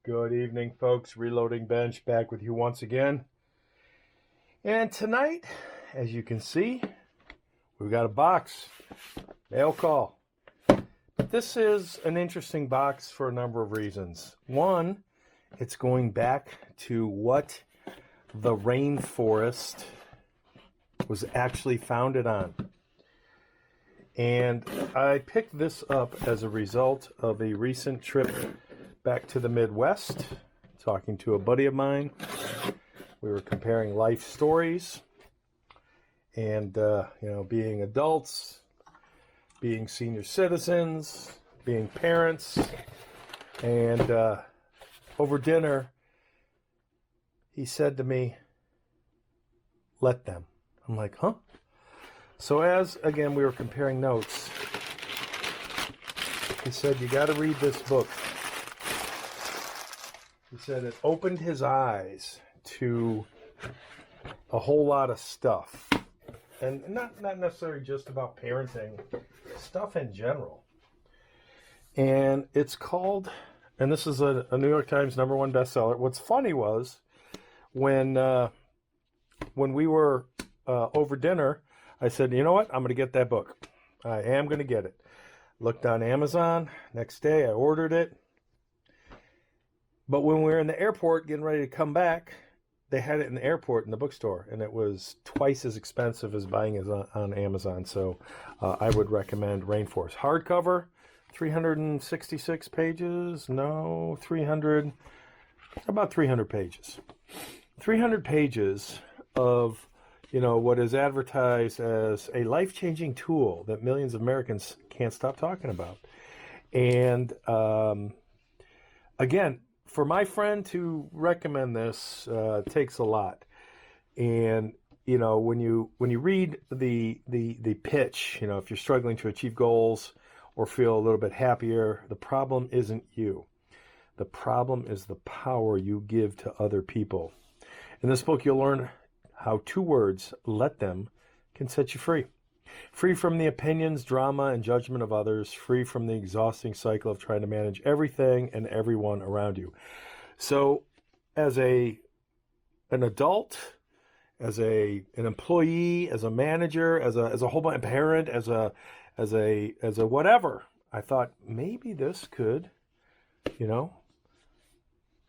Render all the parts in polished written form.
Good evening, folks. Reloading Bench back with you once again. And tonight, as you can see, we've got a box. Mail call. But this is an interesting box for a number of reasons. One, it's going back to what the rainforest was actually founded on. And I picked this up as a result of a recent trip back to the Midwest, talking to a buddy of mine. We were comparing life stories and, being adults, being senior citizens, being parents. And over dinner, he said to me, "Let them." I'm like, huh? So as, again, we were comparing notes, he said, "You got to read this book." He said it opened his eyes to a whole lot of stuff. And not necessarily just about parenting, stuff in general. And it's called, and this is a New York Times #1 bestseller. What's funny was when we were over dinner, I said, you know what? I'm going to get that book. I am going to get it. Looked on Amazon. Next day, I ordered it. But when we were in the airport getting ready to come back, they had it in the airport in the bookstore, and it was twice as expensive as buying it on Amazon. So I would recommend Rainforest. Hardcover, 366 pages. No, 300, about 300 pages. 300 pages of, what is advertised as a life-changing tool that millions of Americans can't stop talking about. And again, for my friend to recommend this takes a lot. And when you read the pitch, if you're struggling to achieve goals or feel a little bit happier, the problem isn't you. The problem is the power you give to other people. In this book, you'll learn how 2 words, "let them," can set you free. Free from the opinions, drama, and judgment of others. Free from the exhausting cycle of trying to manage everything and everyone around you. So, as an adult, as an employee, as a manager, as a whole bunch parent, as a whatever, I thought maybe this could,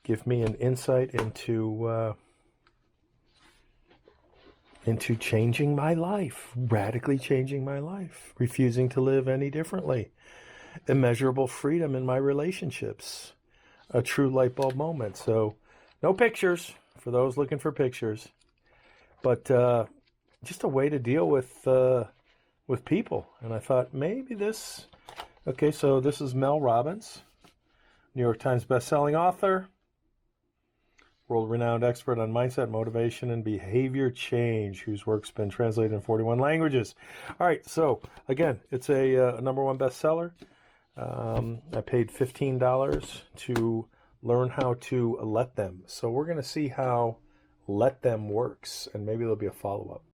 give me an insight into changing my life, radically changing my life, refusing to live any differently, immeasurable freedom in my relationships, a true light bulb moment. So no pictures for those looking for pictures, but just a way to deal with people. And I thought maybe this, okay, so this is Mel Robbins, New York Times bestselling author, world-renowned expert on mindset, motivation, and behavior change, whose work's been translated in 41 languages. All right, so again, it's a #1 bestseller. I paid $15 to learn how to let them. So we're going to see how let them works, and maybe there'll be a follow-up.